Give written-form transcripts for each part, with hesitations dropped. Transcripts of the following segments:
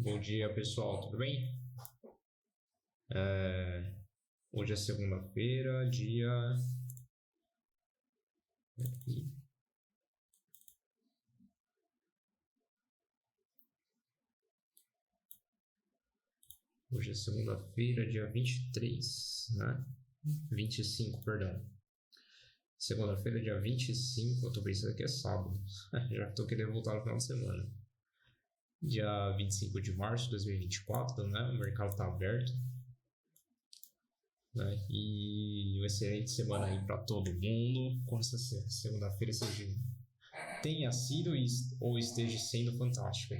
Bom dia, pessoal, tudo bem? É, Hoje é segunda-feira, dia. Hoje é segunda-feira, dia 23, né? 25, perdão. Segunda-feira, dia 25, eu tô pensando que é sábado. Já tô querendo voltar no final de semana. Dia 25 de março de 2024, né? O mercado tá aberto. Né? E uma excelente semana aí para todo mundo. Com essa segunda-feira tenha sido ou esteja sendo fantástico.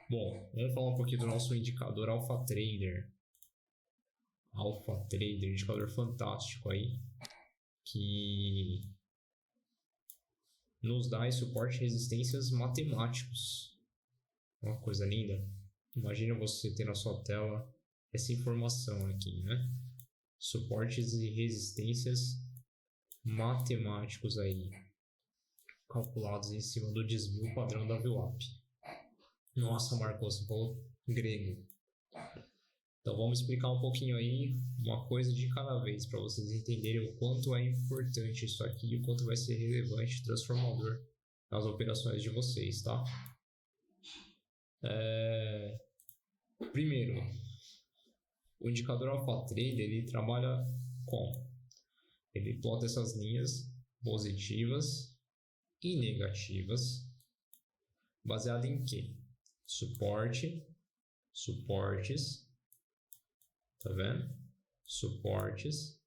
Bom, vamos falar um pouquinho do nosso indicador Alpha Trader. Alpha Trader, indicador fantástico aí, que nos dá suporte e resistências matemáticos. Uma coisa linda. Imagina você ter na sua tela essa informação aqui, né? Suportes e resistências matemáticos aí, calculados em cima do desvio padrão da VWAP. Nossa, Marcos, você falou grego. Então vamos explicar um pouquinho aí, uma coisa de cada vez, para vocês entenderem o quanto é importante isso aqui e o quanto vai ser relevante e transformador nas operações de vocês, tá? Primeiro, o indicador Alpha Trader, ele trabalha com? Ele plota essas linhas positivas e negativas, baseado em quê? Suporte, suportes, tá vendo? Suportes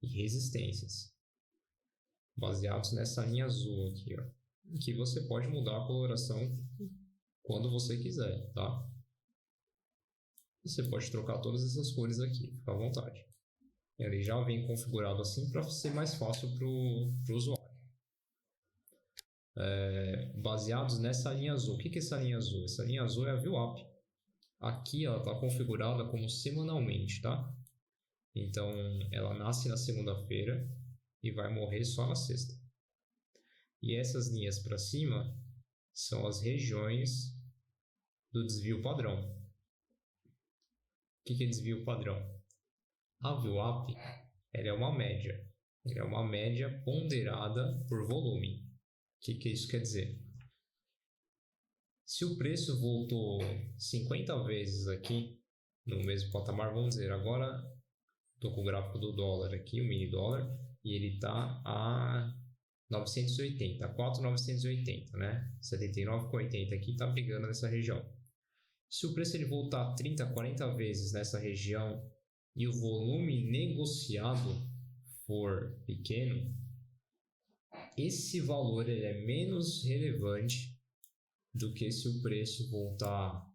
e resistências, baseados nessa linha azul aqui, ó, que você pode mudar a coloração quando você quiser, tá? Você pode trocar todas essas cores aqui, fica à vontade. Ele já vem configurado assim para ser mais fácil para o usuário. Baseados nessa linha azul. O que é essa linha azul? Essa linha azul é a VWAP. Aqui ela está configurada como semanalmente, tá? Então ela nasce na segunda-feira e vai morrer só na sexta. E essas linhas para cima são as regiões do desvio padrão. O que é desvio padrão? A VWAP ela é uma média. Ela é uma média ponderada por volume. O que isso quer dizer? Se o preço voltou 50 vezes aqui no mesmo patamar, vamos dizer, agora estou com o gráfico do dólar aqui, o mini dólar, e ele está a 980, 4,980, né? 79,80 aqui está brigando nessa região. Se o preço ele voltar 30, 40 vezes nessa região e o volume negociado for pequeno, esse valor ele é menos relevante do que se o preço voltar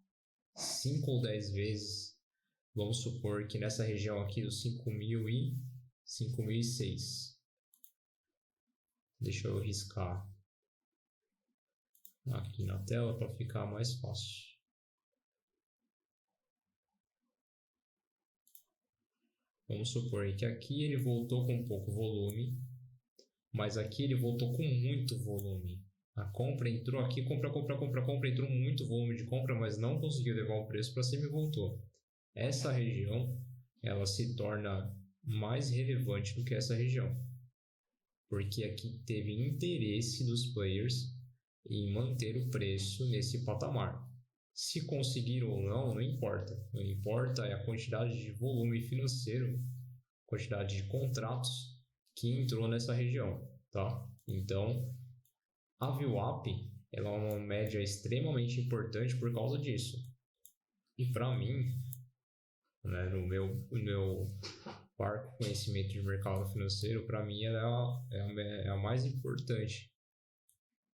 5 ou 10 vezes. Vamos supor que nessa região aqui dos 5.000 e 5.006. Deixa eu riscar aqui na tela para ficar mais fácil. Vamos supor que aqui ele voltou com pouco volume, mas aqui ele voltou com muito volume. A compra entrou aqui, compra, entrou muito volume de compra, mas não conseguiu levar o preço para cima e voltou. Essa região, ela se torna mais relevante do que essa região, porque aqui teve interesse dos players em manter o preço nesse patamar. Se conseguiram ou não, não importa. Não importa é a quantidade de volume financeiro, quantidade de contratos que entrou nessa região, tá? Então, a VWAP ela é uma média extremamente importante por causa disso. E para mim, né, no meu parco conhecimento de mercado financeiro, para mim ela é a mais importante,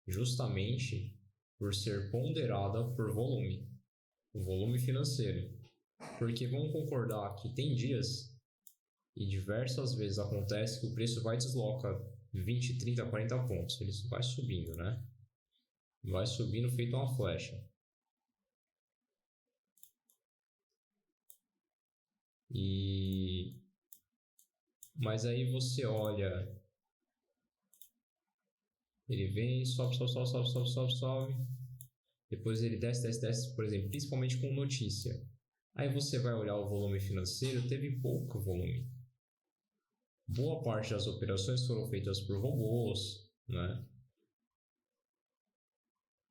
justamente por ser ponderada por volume, o volume financeiro. Porque vamos concordar que tem dias e diversas vezes acontece que o preço vai desloca 20, 30, 40 pontos. Ele vai subindo, né? Vai subindo feito uma flecha. Mas aí você olha, ele vem, sobe, depois ele desce, por exemplo, principalmente com notícia. Aí você vai olhar o volume financeiro, teve pouco volume. Boa parte das operações foram feitas por robôs, né?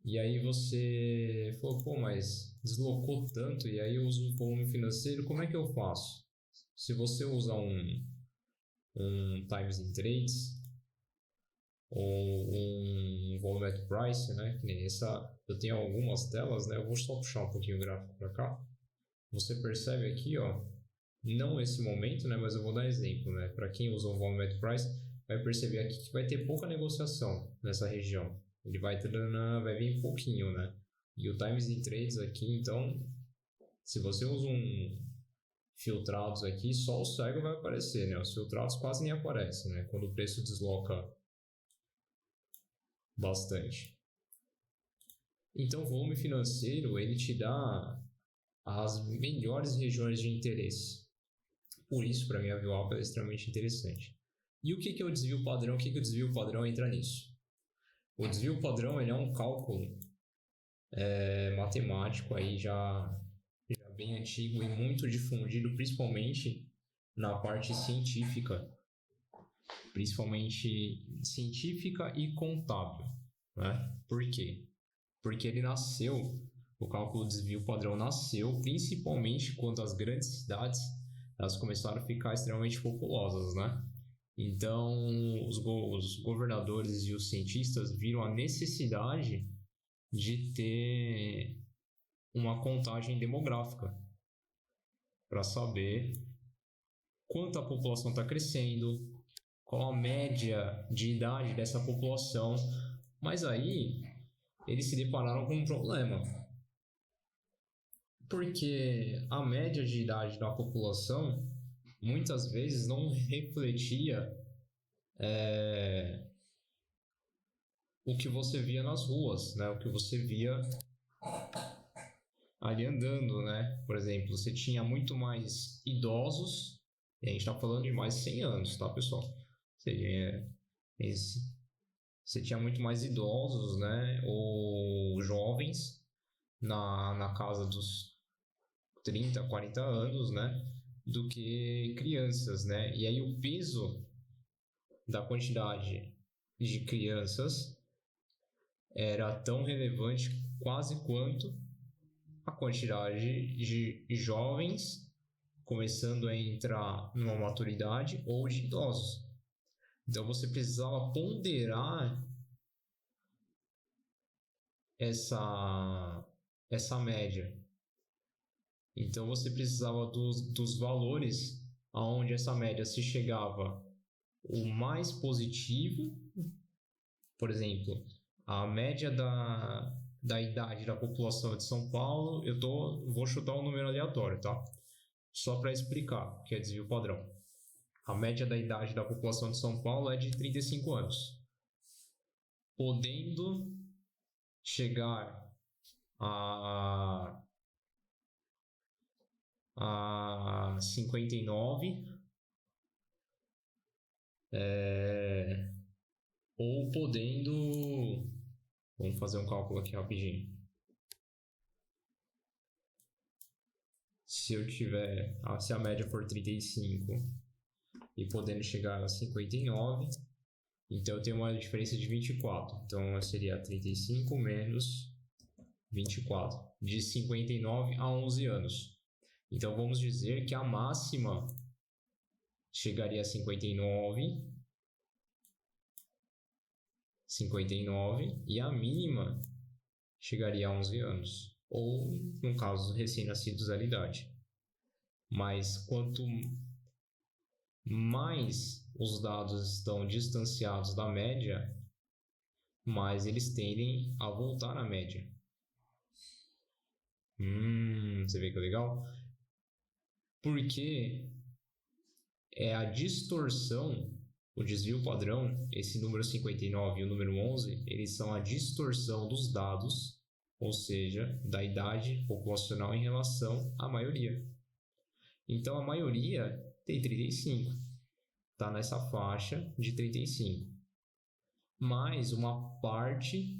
E aí você falou, pô, mas deslocou tanto e aí eu uso o volume financeiro, como é que eu faço? Se você usar um Times in Trades ou um Volumetric Price, né? Que nem essa, eu tenho algumas telas, né? Eu vou só puxar um pouquinho o gráfico para cá. Você percebe aqui, ó, não esse momento, né? Mas eu vou dar exemplo, né? Para quem usa o Volumetric Price, vai perceber aqui que vai ter pouca negociação nessa região. Ele vai vir pouquinho, né? E o Times in Trades aqui, então, se você usa filtrados aqui, só o cego vai aparecer, né? Os filtrados quase nem aparecem, né? Quando o preço desloca bastante. Então, o volume financeiro, ele te dá as melhores regiões de interesse. Por isso, para mim, a VWAP é extremamente interessante. E o que é o desvio padrão? O que o desvio padrão entra nisso? O desvio padrão ele é um cálculo matemático aí já bem antigo e muito difundido, principalmente na parte científica, principalmente científica e contábil, né? Por quê? Porque ele nasceu, o cálculo de desvio padrão nasceu principalmente quando as grandes cidades elas começaram a ficar extremamente populosas, né? Então, os governadores e os cientistas viram a necessidade de ter uma contagem demográfica para saber quanto a população está crescendo, qual a média de idade dessa população. Mas aí eles se depararam com um problema, porque a média de idade da população muitas vezes não refletia o que você via nas ruas, né? O que você via ali andando, né? Por exemplo, você tinha muito mais idosos, e a gente está falando de mais de 100 anos, tá, pessoal? Você tinha muito mais idosos, né? Ou jovens na casa dos 30, 40 anos, né? Do que crianças, né? E aí o peso da quantidade de crianças era tão relevante quase quanto a quantidade de jovens começando a entrar numa maturidade ou de idosos. Então você precisava ponderar essa média. Então você precisava dos valores aonde essa média se chegava o mais positivo, por exemplo, a média da idade da população de São Paulo, vou chutar um número aleatório, tá? Só para explicar o que é desvio padrão. A média da idade da população de São Paulo é de 35 anos. Podendo chegar a 59, ou podendo... Vamos fazer um cálculo aqui rapidinho. Se a média for 35 e podendo chegar a 59, então eu tenho uma diferença de 24. Então seria 35 menos 24, de 59 a 11 anos. Então vamos dizer que a máxima chegaria a 59 e a mínima chegaria a 11 anos, ou no caso recém-nascidos da idade. Mas quanto mais os dados estão distanciados da média, mais eles tendem a voltar à média. Você vê que é legal? Porque é a distorção, o desvio padrão, esse número 59 e o número 11, eles são a distorção dos dados, ou seja, da idade populacional em relação à maioria. Então a maioria tem 35, está nessa faixa de 35. Mas uma parte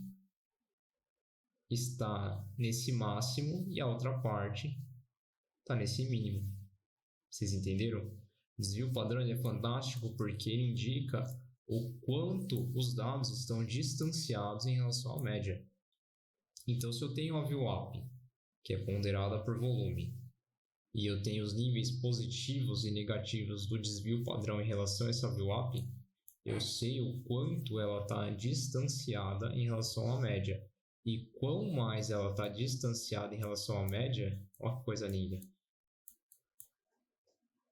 está nesse máximo e a outra parte está nesse mínimo. Vocês entenderam? O desvio padrão ele é fantástico porque ele indica o quanto os dados estão distanciados em relação à média. Então, se eu tenho a VWAP, que é ponderada por volume, e eu tenho os níveis positivos e negativos do desvio padrão em relação a essa VWAP, eu sei o quanto ela está distanciada em relação à média. E quanto mais ela está distanciada em relação à média, olha que coisa linda,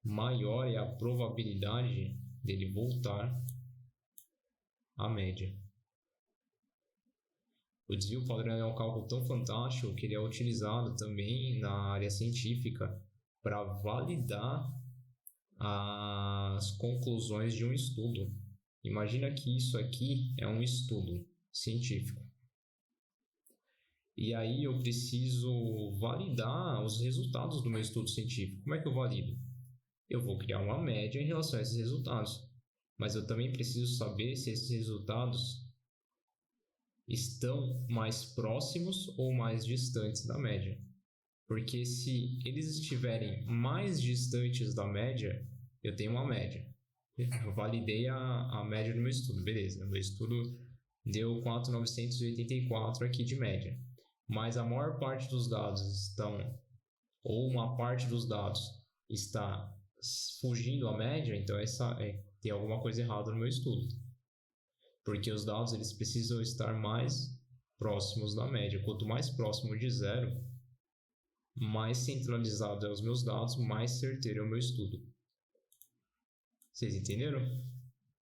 maior é a probabilidade dele voltar à média. O desvio padrão é um cálculo tão fantástico que ele é utilizado também na área científica para validar as conclusões de um estudo. Imagina que isso aqui é um estudo científico. E aí eu preciso validar os resultados do meu estudo científico. Como é que eu valido? Eu vou criar uma média em relação a esses resultados. Mas eu também preciso saber se esses resultados estão mais próximos ou mais distantes da média. Porque se eles estiverem mais distantes da média, eu tenho uma média. Eu validei a média do meu estudo, beleza. Meu estudo deu 4.984 aqui de média. Mas a maior parte dos dados estão, ou uma parte dos dados está fugindo à média, então tem alguma coisa errada no meu estudo. Porque os dados eles precisam estar mais próximos da média. Quanto mais próximo de zero, mais centralizado é os meus dados, mais certeiro é o meu estudo. Vocês entenderam?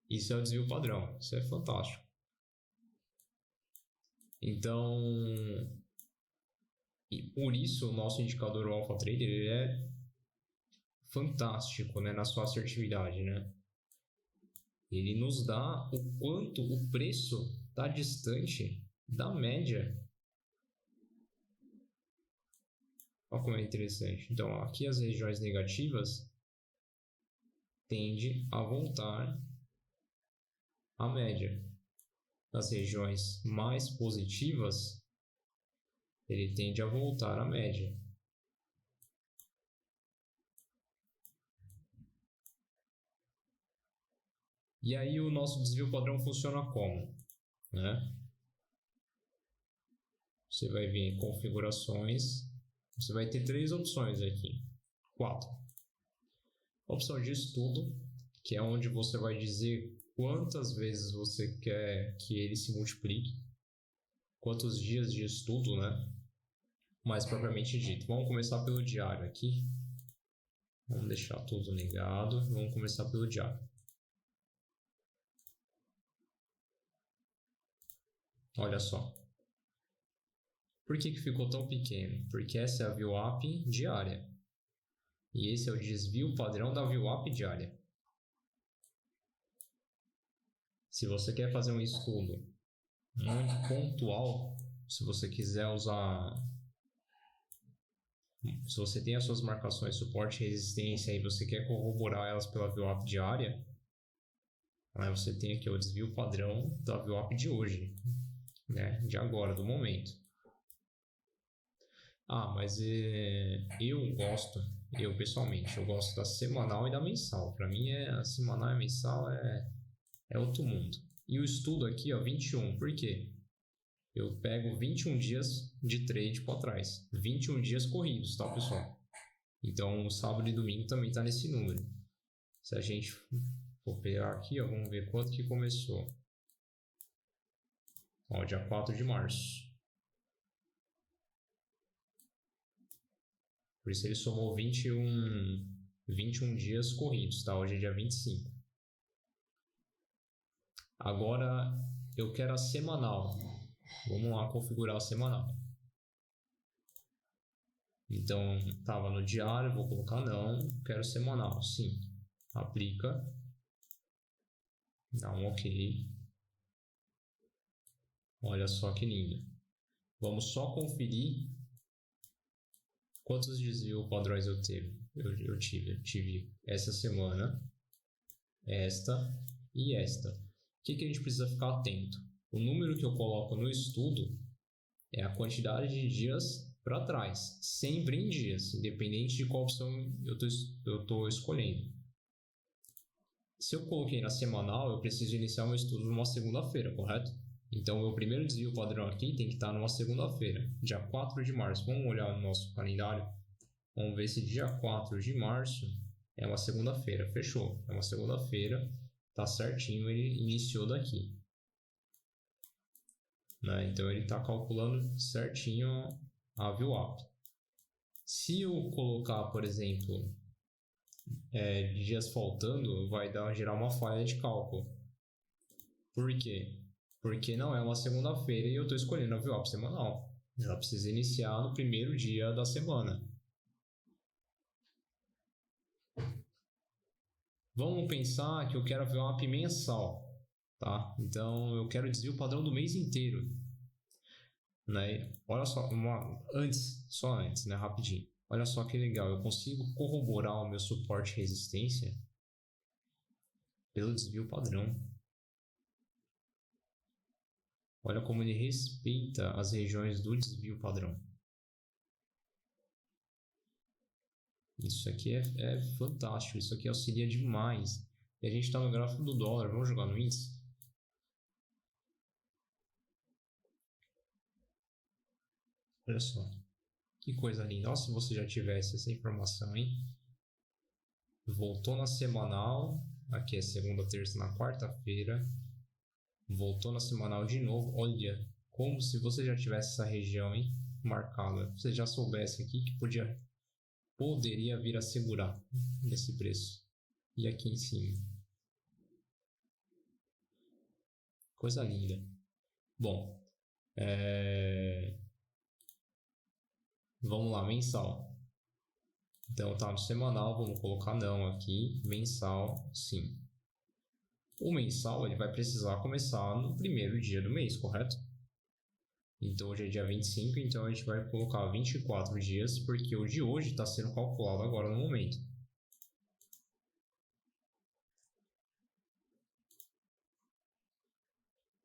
Isso é o desvio padrão. Isso é fantástico. Então, e por isso o nosso indicador AlphaTrader ele é fantástico, né, na sua assertividade, né? Ele nos dá o quanto o preço está distante da média. Olha como é interessante. Então, aqui as regiões negativas tendem a voltar à média. As regiões mais positivas, ele tende a voltar à média. E aí o nosso desvio padrão funciona como? Né? Você vai vir em configurações, você vai ter 3 opções aqui, 4. Opção de estudo, que é onde você vai dizer quantas vezes você quer que ele se multiplique, quantos dias de estudo, né? Mais propriamente dito. Vamos começar pelo diário aqui. Vamos deixar tudo ligado, vamos começar pelo diário. Olha só. Por que ficou tão pequeno? Porque essa é a VWAP diária. E esse é o desvio padrão da VWAP diária. Se você quer fazer um estudo muito pontual, se você quiser usar... Se você tem as suas marcações, suporte e resistência e você quer corroborar elas pela VWAP diária, aí você tem aqui o desvio padrão da VWAP de hoje, né? De agora, do momento. Mas eu pessoalmente, eu gosto da semanal e da mensal. Para mim, a semanal e a mensal é outro mundo. E o estudo aqui, 21, por quê? Eu pego 21 dias de trade para trás. 21 dias corridos, tá, pessoal? Então, o sábado e domingo também está nesse número. Se a gente for pegar aqui, vamos ver quanto que começou. Dia 4 de março. Por isso ele somou 21 dias corridos, tá? Hoje é dia 25. Agora eu quero a semanal. Vamos lá configurar a semanal. Então, estava no diário, vou colocar não, quero semanal, sim. Aplica. Dá um OK. Olha só que lindo. Vamos só conferir quantos desvios padrões eu tive essa semana, esta e esta. O que a gente precisa ficar atento? O número que eu coloco no estudo é a quantidade de dias para trás, sempre em dias, independente de qual opção eu estou escolhendo. Se eu coloquei na semanal, eu preciso iniciar meu estudo numa segunda-feira, correto? Então, o meu primeiro desvio padrão aqui tem que estar numa segunda-feira, dia 4 de março. Vamos olhar no nosso calendário. Vamos ver se dia 4 de março é uma segunda-feira. Fechou. É uma segunda-feira. Tá certinho, ele iniciou daqui. Né? Então, ele está calculando certinho a VWAP. Se eu colocar, por exemplo, dias faltando, vai gerar uma falha de cálculo. Por quê? Porque não é uma segunda-feira e eu estou escolhendo a VWAP semanal. Ela precisa iniciar no primeiro dia da semana. Vamos pensar que eu quero a VWAP mensal, tá? Então eu quero desvio padrão do mês inteiro, né? Olha só, só antes, né? Rapidinho. Olha só que legal, eu consigo corroborar o meu suporte e resistência pelo desvio padrão. Olha como ele respeita as regiões do desvio padrão. Isso aqui é fantástico, isso aqui auxilia demais. E a gente está no gráfico do dólar, vamos jogar no índice? Olha só, que coisa linda. Nossa, se você já tivesse essa informação, hein? Voltou na semanal, aqui é segunda, terça, na quarta-feira. Voltou na semanal de novo. Olha, como se você já tivesse essa região, hein, marcada. Você já soubesse aqui que poderia vir a segurar nesse preço. E aqui em cima. Coisa linda. Bom, vamos lá, mensal. Então tá no semanal, vamos colocar não aqui. Mensal, sim. O mensal ele vai precisar começar no primeiro dia do mês, correto? Então hoje é dia 25, então a gente vai colocar 24 dias, porque o de hoje está sendo calculado agora no momento.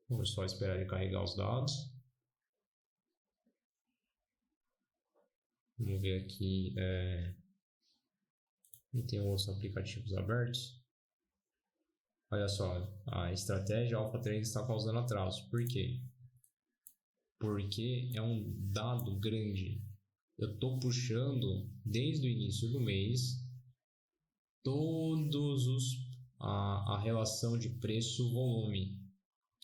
Vou só esperar ele carregar os dados. Vamos ver aqui. Tem outros aplicativos abertos. Olha só, a estratégia AlphaTrade está causando atraso. Por quê? Porque é um dado grande. Eu estou puxando desde o início do mês a relação de preço-volume.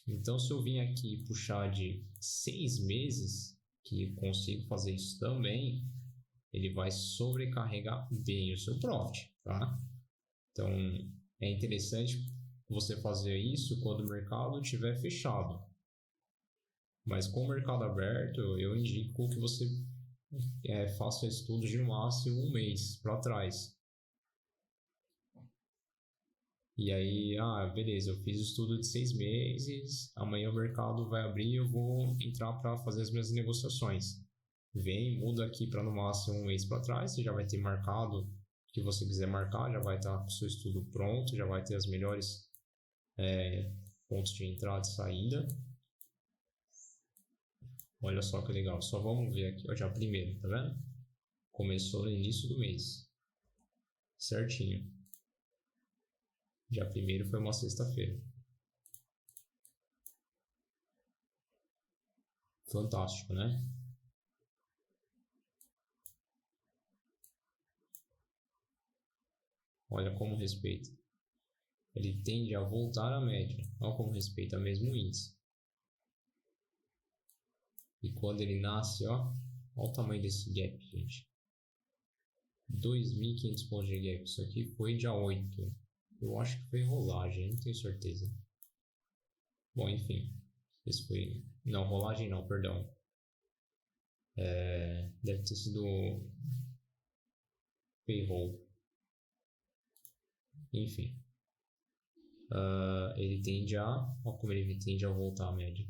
Então, se eu vim aqui puxar de 6 meses, que consigo fazer isso também, ele vai sobrecarregar bem o seu profit, tá? Então, é interessante você fazer isso quando o mercado estiver fechado. Mas com o mercado aberto, eu indico que você faça estudos de no máximo um mês para trás. E aí, beleza, eu fiz o estudo de 6 meses, amanhã o mercado vai abrir e eu vou entrar para fazer as minhas negociações. Vem, muda aqui para no máximo um mês para trás, você já vai ter marcado o que você quiser marcar, já vai estar com o seu estudo pronto, já vai ter as melhores pontos de entrada e saída. Olha só que legal, só vamos ver aqui, já primeiro, tá vendo? Começou no início do mês, certinho. Dia 1º foi uma sexta-feira. Fantástico, né? Olha como respeita. Ele tende a voltar à média. Olha como respeita mesmo índice. E quando ele nasce, olha o tamanho desse gap, gente. 2.500 pontos de gap. Isso aqui foi dia 8. Eu acho que foi rolagem, não tenho certeza. Bom, enfim. Esse foi... Não, rolagem não, perdão. Deve ter sido payroll. Enfim. Ele tende a... Olha como ele tende a voltar à média.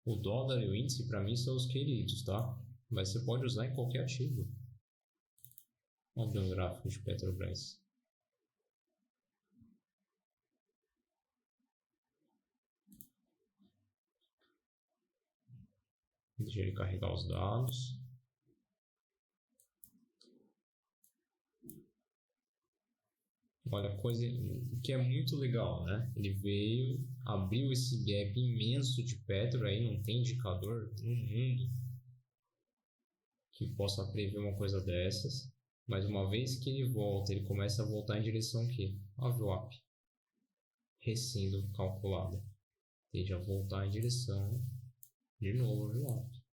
O dólar e o índice, para mim, são os queridos, tá? Mas você pode usar em qualquer ativo. Vamos ver um gráfico de Petrobras. Deixa ele carregar os dados. Olha, coisa que é muito legal, né? Ele veio, abriu esse gap imenso de Petro aí, não tem indicador no mundo que possa prever uma coisa dessas. Mas uma vez que ele volta, ele começa a voltar em direção ao quê? A VWAP. Recém calculada. Tende a voltar em direção de novo a VWAP.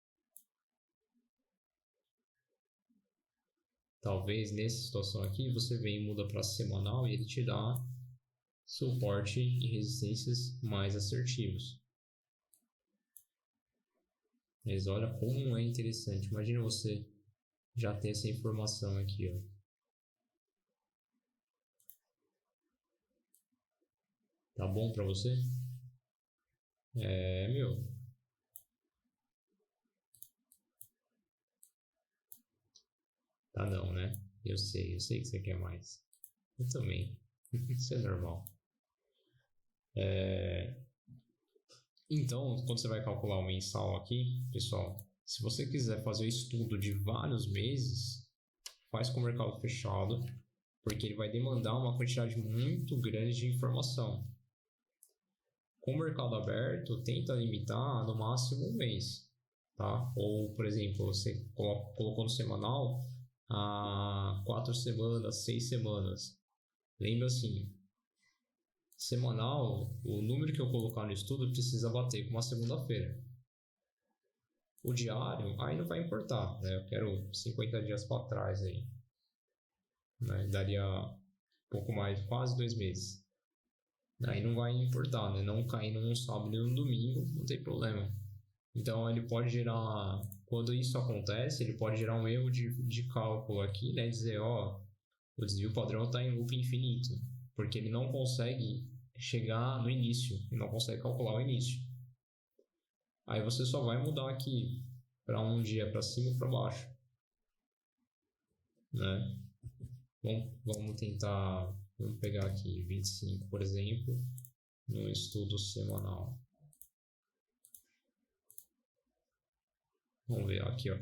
Talvez nessa situação aqui você vem e muda para semanal e ele te dá suporte e resistências mais assertivos. Mas olha como é interessante. Imagina você já ter essa informação aqui, ó. Tá bom para você? É, meu. Tá não, né? Eu sei que você quer mais. Eu também. Isso é normal. Então, quando você vai calcular o mensal aqui, pessoal, se você quiser fazer o estudo de vários meses, faz com o mercado fechado, porque ele vai demandar uma quantidade muito grande de informação. Com o mercado aberto, tenta limitar no máximo um mês, tá? Ou, por exemplo, você colocou no semanal há 4 semanas, 6 semanas. Lembra assim, semanal, o número que eu colocar no estudo precisa bater com uma segunda-feira. O diário, aí não vai importar, né? Eu quero 50 dias para trás aí. Né? Daria um pouco mais, quase 2 meses. Aí não vai importar, né? Não caindo num sábado e num domingo, não tem problema. Então ele pode gerar, quando isso acontece, ele pode gerar um erro de cálculo aqui, né? Dizer, ó, o desvio padrão está em loop infinito, porque ele não consegue chegar no início, ele não consegue calcular o início. Aí você só vai mudar aqui para um dia para cima ou para baixo, né? Bom, vamos tentar, vamos pegar aqui 25, por exemplo, no estudo semanal. Vamos ver aqui, ó.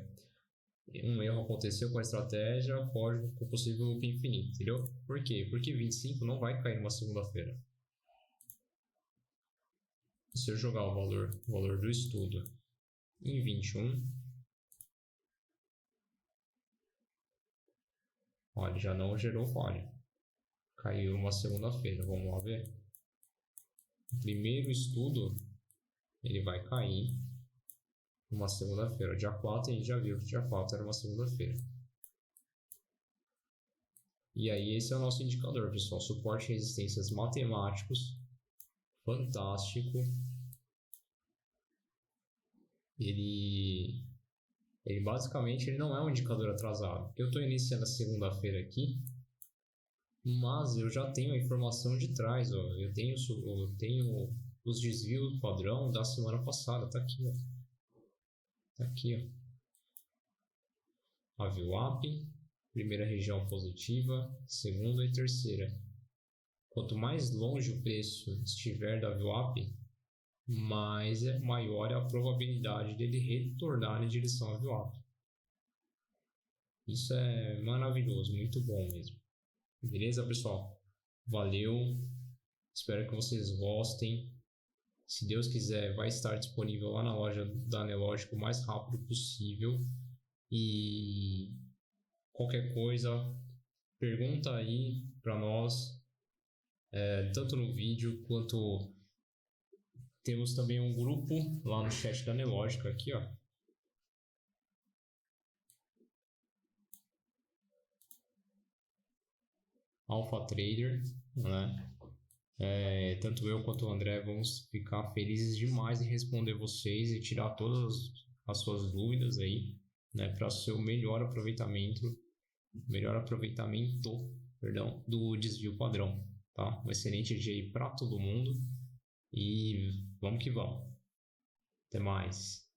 Um erro aconteceu com a estratégia, código com possível loop infinito, entendeu? Por quê? Porque 25 não vai cair numa segunda-feira. Se eu jogar o valor do estudo em 21, olha, já não gerou falha. Caiu uma segunda-feira, vamos lá ver. O primeiro estudo, ele vai cair uma segunda-feira. Dia 4 a gente já viu que dia 4 era uma segunda-feira. E aí esse é o nosso indicador, pessoal. Suporte e resistências matemáticos. Fantástico. Ele basicamente ele não é um indicador atrasado. Eu estou iniciando a segunda-feira aqui, mas eu já tenho a informação de trás. Ó. Eu tenho os desvios padrão da semana passada. Tá aqui, ó. Tá aqui, ó. A VWAP, primeira região positiva, segunda e terceira. Quanto mais longe o preço estiver da VWAP, maior é a probabilidade dele retornar em direção à VWAP. Isso é maravilhoso, muito bom mesmo. Beleza, pessoal? Valeu. Espero que vocês gostem. Se Deus quiser, vai estar disponível lá na loja da Anelógico o mais rápido possível. E qualquer coisa, pergunta aí para nós, tanto no vídeo quanto temos também um grupo lá no chat da Anelógico aqui, ó. Alpha Trader, né? Tanto eu quanto o André vamos ficar felizes demais em responder vocês e tirar todas as suas dúvidas aí, né, para o seu melhor aproveitamento, do desvio padrão, tá? Um excelente dia aí para todo mundo e vamos que vamos. Até mais.